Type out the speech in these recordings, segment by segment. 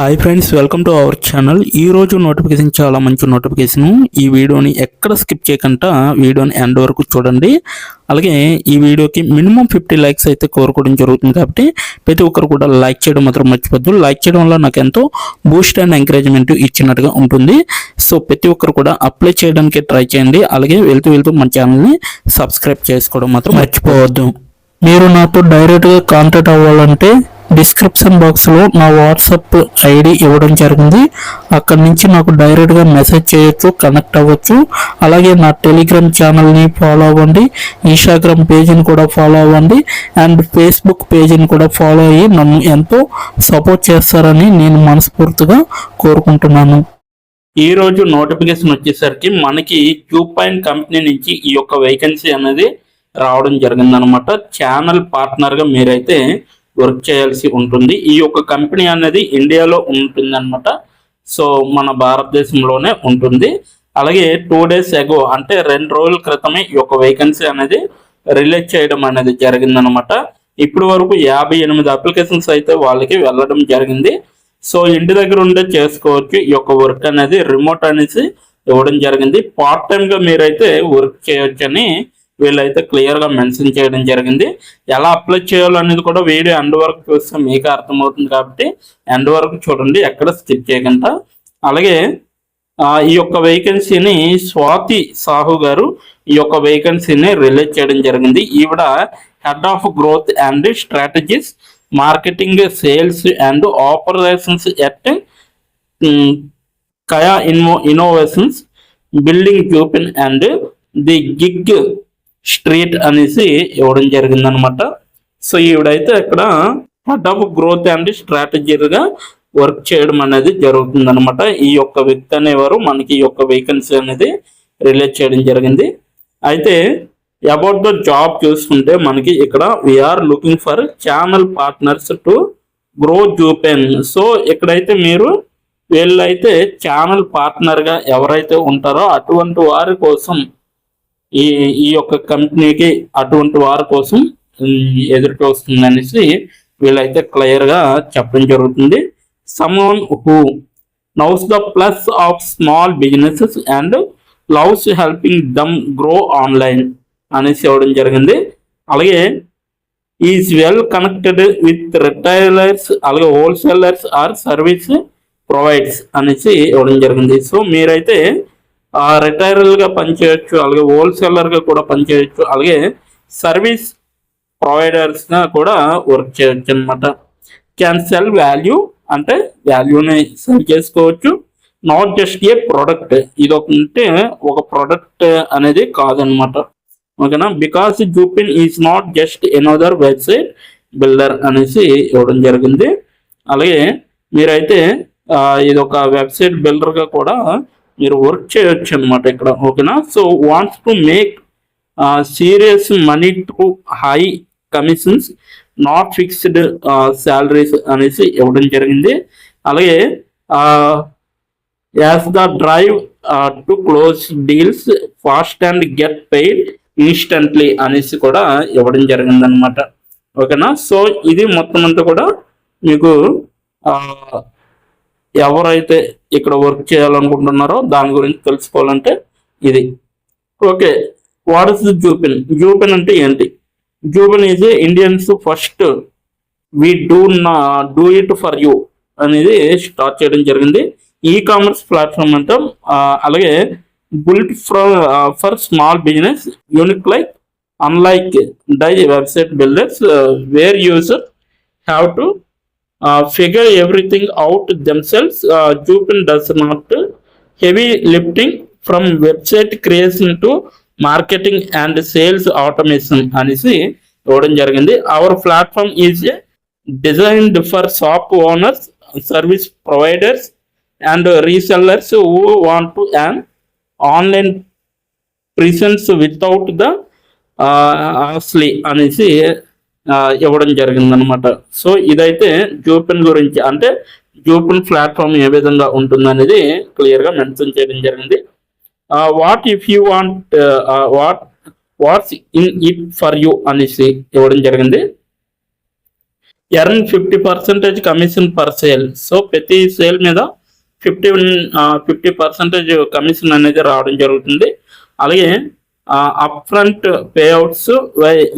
Hi friends, welcome to our channel. ఈరోజు notification చాలా మంచి నోటిఫికేషన్. ఈ వీడియోని ఎక్కడ స్కిప్ చేయకుండా వీడియోని ఎండ్ వరకు చూడండి. అలాగే ఈ వీడియోకి మినిమం 50 లైక్స్ అయితే కోరుకోవడం జరుగుతుంది. కాబట్టి ప్రతి ఒక్కరు కూడా లైక్ చేయడం మాత్రం మర్చిపోద్దు. లైక్ చేయడం వల్ల నాకు ఎంతో బూస్ట్ అండ్ ఎంకరేజ్మెంట్ ఇచ్చినట్టుగా ఉంటుంది. సో ప్రతి ఒక్కరు కూడా అప్లై చేయడానికి ట్రై చేయండి. అలాగే వెళ్తూ మన ఛానల్ని సబ్స్క్రైబ్ చేసుకోవడం మాత్రం మర్చిపోవద్దు. మీరు నాతో డైరెక్ట్గా కాంటాక్ట్ అవ్వాలంటే డిస్క్రిప్షన్ బాక్స్లో నా వాట్సాప్ ఐడి ఇవ్వడం జరిగింది. అక్కడి నుంచి నాకు డైరెక్ట్గా మెసేజ్ చేయొచ్చు, కనెక్ట్ అవ్వచ్చు. అలాగే నా టెలిగ్రామ్ ఛానల్ని ఫాలో అవ్వండి, ఇన్స్టాగ్రామ్ పేజీని కూడా ఫాలో అవ్వండి, అండ్ ఫేస్బుక్ పేజీని కూడా ఫాలో అయ్యి నన్ను ఎంతో సపోర్ట్ చేస్తారని నేను మనస్ఫూర్తిగా కోరుకుంటున్నాను. ఈరోజు నోటిఫికేషన్ వచ్చేసరికి మనకి క్యూపాయింట్ కంపెనీ నుంచి ఈ యొక్క వేకెన్సీ అనేది రావడం జరిగిందనమాట. ఛానల్ పార్ట్నర్గా మీరైతే వర్క్ చేయాల్సి ఉంటుంది. ఈ యొక్క కంపెనీ అనేది ఇండియాలో ఉంటుంది అనమాట. సో మన భారతదేశంలోనే ఉంటుంది. అలాగే 2 days ago అంటే 2 రోజుల క్రితమే ఈ యొక్క వేకెన్సీ అనేది రిలీజ్ చేయడం అనేది జరిగిందనమాట. ఇప్పటి వరకు 58 అప్లికేషన్స్ అయితే వాళ్ళకి వెళ్ళడం జరిగింది. సో ఇంటి దగ్గర ఉండే చేసుకోవచ్చు. ఈ యొక్క వర్క్ అనేది రిమోట్ అనేసి ఇవ్వడం జరిగింది. పార్ట్ టైంగా మీరైతే వర్క్ చేయొచ్చని వీళ్ళైతే క్లియర్గా మెన్షన్ చేయడం జరిగింది. ఎలా అప్లై చేయాలనేది కూడా వీడియో ఎండ్ వరకు చూస్తే మీకు అర్థమవుతుంది. కాబట్టి ఎండ్ వరకు చూడండి, ఎక్కడ స్కిప్ చేయకుండా. అలాగే ఈ యొక్క వేకెన్సీని స్వాతి సాహు గారు ఈ యొక్క వేకెన్సీని రిలీజ్ చేయడం జరిగింది. ఈవిడ head of growth and strategies, marketing, sales and operations at Kaya innovations, building క్యూపిన్ అండ్ ది గిగ్ స్ట్రీట్ అనేసి ఇవ్వడం జరిగిందనమాట. సో ఈవిడైతే ఇక్కడ హెడ్ ఆఫ్ గ్రోత్ అండ్ స్ట్రాటజీగా వర్క్ చేయడం అనేది జరుగుతుందనమాట. ఈ యొక్క వ్యక్తి అనేవారు మనకి ఈ యొక్క వేకెన్సీ అనేది రిలీజ్ చేయడం జరిగింది. అయితే అబౌట్ ద జాబ్ చూసుకుంటే మనకి ఇక్కడ we are looking for channel partners to grow జూపెన్. So ఇక్కడైతే మీరు వీళ్ళైతే ఛానల్ పార్ట్నర్గా ఎవరైతే ఉంటారో అటువంటి వారి కోసం ఈ యొక్క కంపెనీకి అటువంటి వారి కోసం ఎదురు వస్తుంది అనేసి వీళ్ళైతే క్లియర్గా చెప్పడం జరుగుతుంది. Someone who knows the pulse of small businesses and loves helping them grow online అనేసి ఇవ్వడం జరిగింది. అలాగే is well connected with retailers, అలాగే హోల్సేలర్స్ ఆర్ సర్వీస్ ప్రొవైడ్స్ అనేసి ఇవ్వడం జరిగింది. సో మీరైతే రిటైలర్గా పనిచేయచ్చు, అలాగే హోల్సేలర్గా కూడా పనిచేయచ్చు, అలాగే సర్వీస్ ప్రొవైడర్స్గా కూడా వర్క్ చేయొచ్చు అనమాట. క్యాన్ సెల్ వాల్యూ అంటే వాల్యూని సెల్ చేసుకోవచ్చు. నాట్ జస్ట్ ఏ ప్రోడక్ట్, ఇది ఒక ప్రోడక్ట్ అనేది కాదనమాట. ఓకేనా. Because Zupin is not just another website builder అనేసి ఇవ్వడం జరిగింది. అలాగే మీరైతే ఇది ఒక వెబ్సైట్ బిల్డర్గా కూడా మీరు వర్క్ చేయొచ్చు అనమాట ఇక్కడ. ఓకేనా. So wants to make serious money to high commissions, not fixed salaries అనేసి ఇవ్వడం జరిగింది. అలాగే as the drive to close deals fast and get paid instantly అనేసి కూడా ఇవ్వడం జరిగింది అనమాట. ఓకేనా. సో ఇది మొత్తం అంతా కూడా మీకు ఎవరైతే ఇక్కడ వర్క్ చేయాలనుకుంటున్నారో దాని గురించి తెలుసుకోవాలంటే ఇది. Okay. What is Zupin? Zupin అంటే ఏంటి? Zupin is India's first we do it for you అనేది స్టార్ట్ చేయడం జరిగింది. ఈ కామర్స్ ప్లాట్ఫామ్ అంటాం. అలాగే built for small business unique like unlike the website builders where user have to figure everything out themselves. Jupin does not heavy lifting from website creation to marketing and sales automation అనేసి ఇవ్వడం జరిగింది. Our platform is designed for shop owners, service providers and resellers who want to an online presence without the hassle అనేసి ఇవ్వడం జరిగిందనమాట. So ఇదైతే జూపిన్ గురించి, అంటే జూపిన్ platform ఏ విధంగా ఉంటుంది అనేది క్లియర్గా మెన్షన్ చేయడం జరిగింది. What if you want what's in it for you అనేసి ఇవ్వడం జరిగింది. Earn 50% commission per sale. So ప్రతి సేల్ మీద 50% కమిషన్ అనేది రావడం జరుగుతుంది. అలాగే up front payouts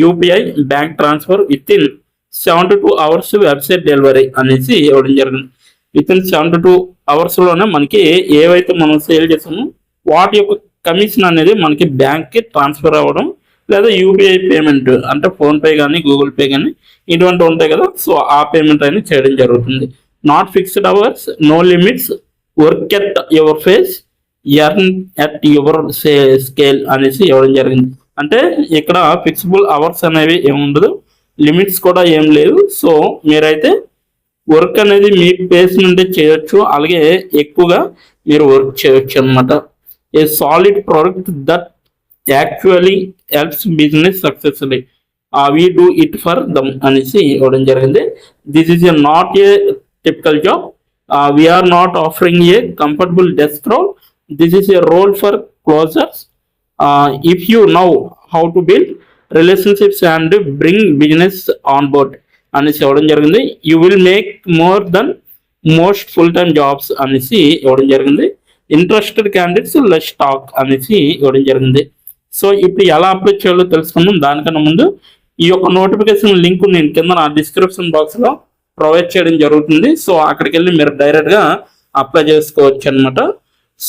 UPI bank transfer with in 72 hours website delivery అనేసి ఇవ్వడం జరిగింది. విత్ ఇన్ 72 hours లోనే మనకి ఏవైతే మనం సేల్ చేసామో వాటి యొక్క కమిషన్ అనేది మనకి బ్యాంక్కి ట్రాన్స్ఫర్ అవ్వడం, లేదా యూపీఐ పేమెంట్ అంటే ఫోన్పే కానీ గూగుల్ పే కానీ ఇటువంటి ఉంటాయి కదా, సో ఆ పేమెంట్ అనేది చేయడం జరుగుతుంది. Not fixed hours, no limits, work at your pace, earn at your scale అనేసి ఇవ్వడం జరిగింది. అంటే ఇక్కడ ఫిక్సిబుల్ అవర్స్ అనేవి ఏముండదు, లిమిట్స్ కూడా ఏం లేదు. సో మీరైతే వర్క్ అనేది మీ పేస్ నుండి చేయొచ్చు, అలాగే ఎక్కువగా మీరు వర్క్ చేయొచ్చు అనమాట. A solid product that actually helps business successfully, we do it for them అనేసి ఇవ్వడం జరిగింది. This is a not a typical job, we're not offering a comfortable desk role, this is a role for closers. If you know how to build relationships and bring business on board అనేసి ఇవ్వడం జరిగింది. You will make more than most full time jobs అనేసి ఇవ్వడం జరిగింది. Interested candidates less talk అనేసి ఇవ్వడం జరిగింది. So ఇప్పుడు ఎలా అప్లై చేయాలో తెలుసుకుందాం. దానికన్నా ముందు ఈ యొక్క నోటిఫికేషన్ లింక్ నేను కింద నా డిస్క్రిప్షన్ బాక్స్లో ప్రొవైడ్ చేయడం జరుగుతుంది. సో అక్కడికి వెళ్ళి మీరు డైరెక్ట్గా అప్లై చేసుకోవచ్చు అనమాట.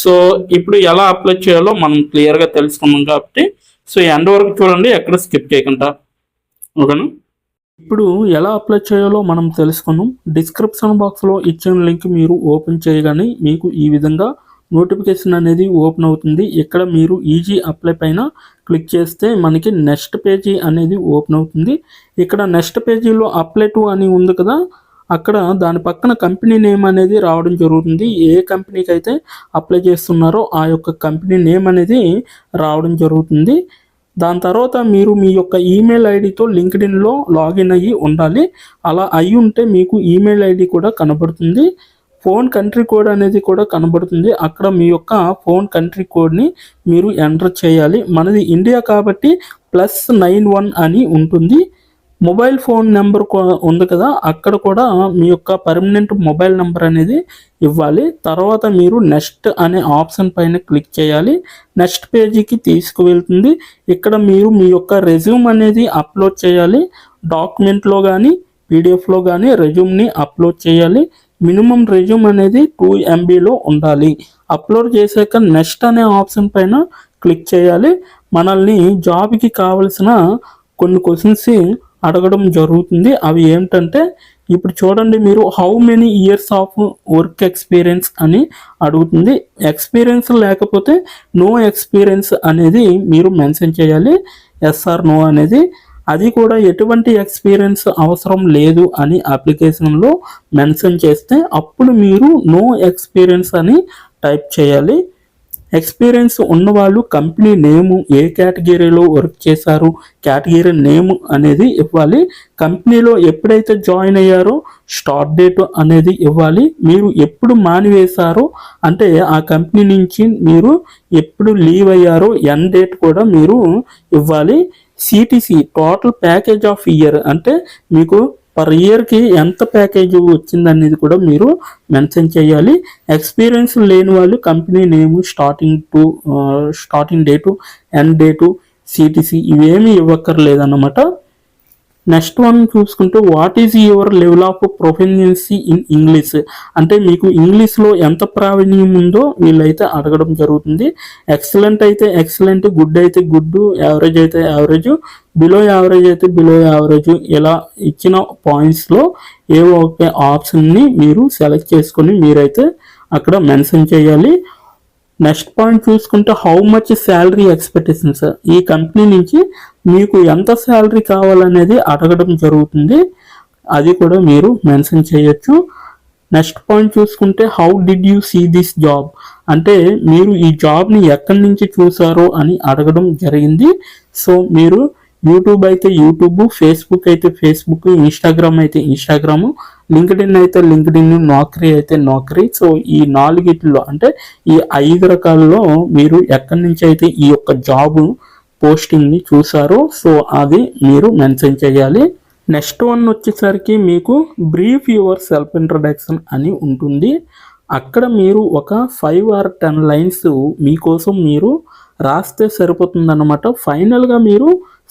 సో ఇప్పుడు ఎలా అప్లై చేయాలో మనం క్లియర్గా తెలుసుకున్నాం కాబట్టి సో ఎండ్ వరకు చూడండి, ఎక్కడ స్కిప్ చేయకుండా. ఓకేనా? ఇప్పుడు ఎలా అప్లై చేయాలో మనం తెలుసుకున్నాం. డిస్క్రిప్షన్ బాక్స్లో ఇచ్చిన లింక్ మీరు ఓపెన్ చేయగానే మీకు ఈ విధంగా నోటిఫికేషన్ అనేది ఓపెన్ అవుతుంది. ఇక్కడ మీరు ఈజీ అప్లై పైన క్లిక్ చేస్తే మనకి నెక్స్ట్ పేజీ అనేది ఓపెన్ అవుతుంది. ఇక్కడ నెక్స్ట్ పేజీలో అప్లై టు అని ఉంది కదా, అక్కడ దాని పక్కన కంపెనీ నేమ్ అనేది రావడం జరుగుతుంది. ఏ కంపెనీకి అయితే అప్లై చేస్తున్నారో ఆ యొక్క కంపెనీ నేమ్ అనేది రావడం జరుగుతుంది. దాని తర్వాత మీరు మీ యొక్క ఈమెయిల్ ఐడితో లింక్డ్ఇన్లో లాగిన్ అయ్యి ఉండాలి. అలా అయ్యి ఉంటే మీకు ఈమెయిల్ ఐడి కూడా కనబడుతుంది. ఫోన్ కంట్రీ కోడ్ అనేది కూడా కనబడుతుంది. అక్కడ మీ యొక్క ఫోన్ కంట్రీ కోడ్ని మీరు ఎంటర్ చేయాలి. మనది ఇండియా కాబట్టి +91 అని ఉంటుంది. మొబైల్ ఫోన్ నెంబర్ ఉంది కదా, అక్కడ కూడా మీ యొక్క పర్మనెంట్ మొబైల్ నెంబర్ అనేది ఇవ్వాలి. తర్వాత మీరు నెక్స్ట్ అనే ఆప్షన్ పైన క్లిక్ చేయాలి. నెక్స్ట్ పేజీకి తీసుకువెళ్తుంది. ఇక్కడ మీరు మీ యొక్క రెజ్యూమ్ అనేది అప్లోడ్ చేయాలి. డాక్యుమెంట్లో కానీ పీడిఎఫ్లో కానీ రెజ్యూమ్ని అప్లోడ్ చేయాలి. మినిమం రెజ్యూమ్ అనేది 2 MBలో ఉండాలి. అప్లోడ్ చేశాక నెక్స్ట్ అనే ఆప్షన్ పైన క్లిక్ చేయాలి. మనల్ని జాబ్కి కావలసిన కొన్ని క్వశ్చన్స్ అడగడం జరుగుతుంది. అవి ఏమిటంటే ఇప్పుడు చూడండి, మీరు how many years of work experience అని అడుగుతుంది. ఎక్స్పీరియన్స్ లేకపోతే నో ఎక్స్పీరియన్స్ అనేది మీరు మెన్షన్ చేయాలి. ఎస్ ఆర్ నో అనేది. అది కూడా ఎటువంటి ఎక్స్పీరియన్స్ అవసరం లేదు అని అప్లికేషన్లో మెన్షన్ చేస్తే అప్పుడు మీరు నో ఎక్స్పీరియన్స్ అని టైప్ చేయాలి. ఎక్స్పీరియన్స్ ఉన్నవాళ్ళు కంపెనీ నేము, ఏ కేటగిరీలో వర్క్ చేశారు, కేటగిరీ నేమ్ అనేది ఇవ్వాలి. కంపెనీలో ఎప్పుడైతే జాయిన్ అయ్యారో స్టార్ట్ డేట్ అనేది ఇవ్వాలి. మీరు ఎప్పుడు మానివేశారో అంటే ఆ కంపెనీ నుంచి మీరు ఎప్పుడు లీవ్ అయ్యారో ఎండ్ డేట్ కూడా మీరు ఇవ్వాలి. CTC total package of year అంటే మీకు పర్ ఇయర్కి ఎంత ప్యాకేజ్ వచ్చిందనేది కూడా మీరు మెన్షన్ చేయాలి. ఎక్స్పీరియన్స్ లేని వాళ్ళు company name, starting date, end date, CTC ఇవేమీ ఇవ్వక్కర్లేదన్నమాట. నెక్స్ట్ వన్ చూసుకుంటే what is your level of proficiency in English అంటే మీకు ఇంగ్లీష్లో ఎంత ప్రావీణ్యం ఉందో వీళ్ళైతే అడగడం జరుగుతుంది. ఎక్సలెంట్ అయితే ఎక్సలెంట్, గుడ్ అయితే గుడ్, యావరేజ్ అయితే యావరేజ్, బిలో యావరేజ్ అయితే బిలో యావరేజ్, ఇలా ఇచ్చిన పాయింట్స్లో ఏవో ఒక ఆప్షన్ని మీరు సెలెక్ట్ చేసుకొని మీరైతే అక్కడ మెన్షన్ చేయాలి. నెక్స్ట్ పాయింట్ చూసుకుంటే హౌ మచ్ శాలరీ ఎక్స్పెక్టేషన్స్, ఈ కంపెనీ నుంచి మీకు ఎంత శాలరీ కావాలనేది అడగడం జరుగుతుంది. అది కూడా మీరు మెన్షన్ చేయొచ్చు. నెక్స్ట్ పాయింట్ చూసుకుంటే how did you see this job అంటే మీరు ఈ జాబ్ని ఎక్కడి నుంచి చూసారో అని అడగడం జరిగింది. సో మీరు యూట్యూబ్ అయితే యూట్యూబ్, ఫేస్బుక్ అయితే ఫేస్బుక్, ఇన్స్టాగ్రామ్ అయితే ఇన్స్టాగ్రామ్, లింక్డ్ఇన్ అయితే లింక్డ్ఇన్, నౌకరీ అయితే నౌకరీ. సో ఈ 4 అంటే ఈ 5 రకాలలో మీరు ఎక్కడి నుంచి అయితే ఈ యొక్క జాబ్ పోస్టింగ్ని చూసారో సో అది మీరు మెన్షన్ చేయాలి. నెక్స్ట్ వన్ వచ్చేసరికి మీకు బ్రీఫ్ యువర్ సెల్ఫ్ ఇంట్రడక్షన్ అని ఉంటుంది. అక్కడ మీరు ఒక 5 or 10 లైన్స్ మీకోసం మీరు రాస్తే సరిపోతుందన్నమాట. ఫైనల్గా మీరు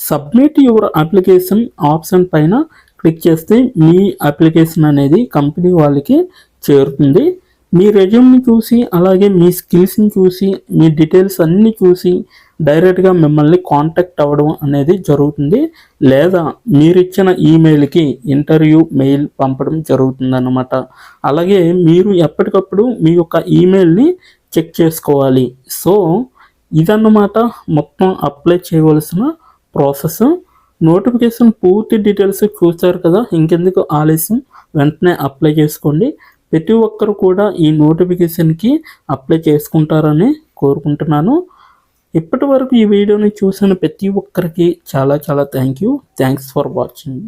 సబ్మిట్ యువర్ అప్లికేషన్ ఆప్షన్ పైన క్లిక్ చేస్తే మీ అప్లికేషన్ అనేది కంపెనీ వాళ్ళకి చేరుతుంది. మీ రెజ్యూమ్ని చూసి అలాగే మీ స్కిల్స్ని చూసి మీ డీటెయిల్స్ అన్నీ చూసి డైరెక్ట్గా మిమ్మల్ని కాంటాక్ట్ అవ్వడం అనేది జరుగుతుంది. లేదా మీరు ఇచ్చిన ఈమెయిల్కి ఇంటర్వ్యూ మెయిల్ పంపడం జరుగుతుందన్నమాట. అలాగే మీరు ఎప్పటికప్పుడు మీ యొక్క ఈమెయిల్ని చెక్ చేసుకోవాలి. సో ఇదన్నమాట మొత్తం అప్లై చేయవలసిన ప్రాసెస్. నోటిఫికేషన్ పూర్తి డీటెయిల్స్ చూస్తారు కదా, ఇంకెందుకు ఆలస్యం, వెంటనే అప్లై చేసుకోండి. ప్రతి ఒక్కరు కూడా ఈ నోటిఫికేషన్కి అప్లై చేసుకుంటారని కోరుకుంటున్నాను. ఇప్పటి వరకు ఈ వీడియోని చూసిన ప్రతి ఒక్కరికి చాలా థ్యాంక్స్ ఫర్ వాచింగ్.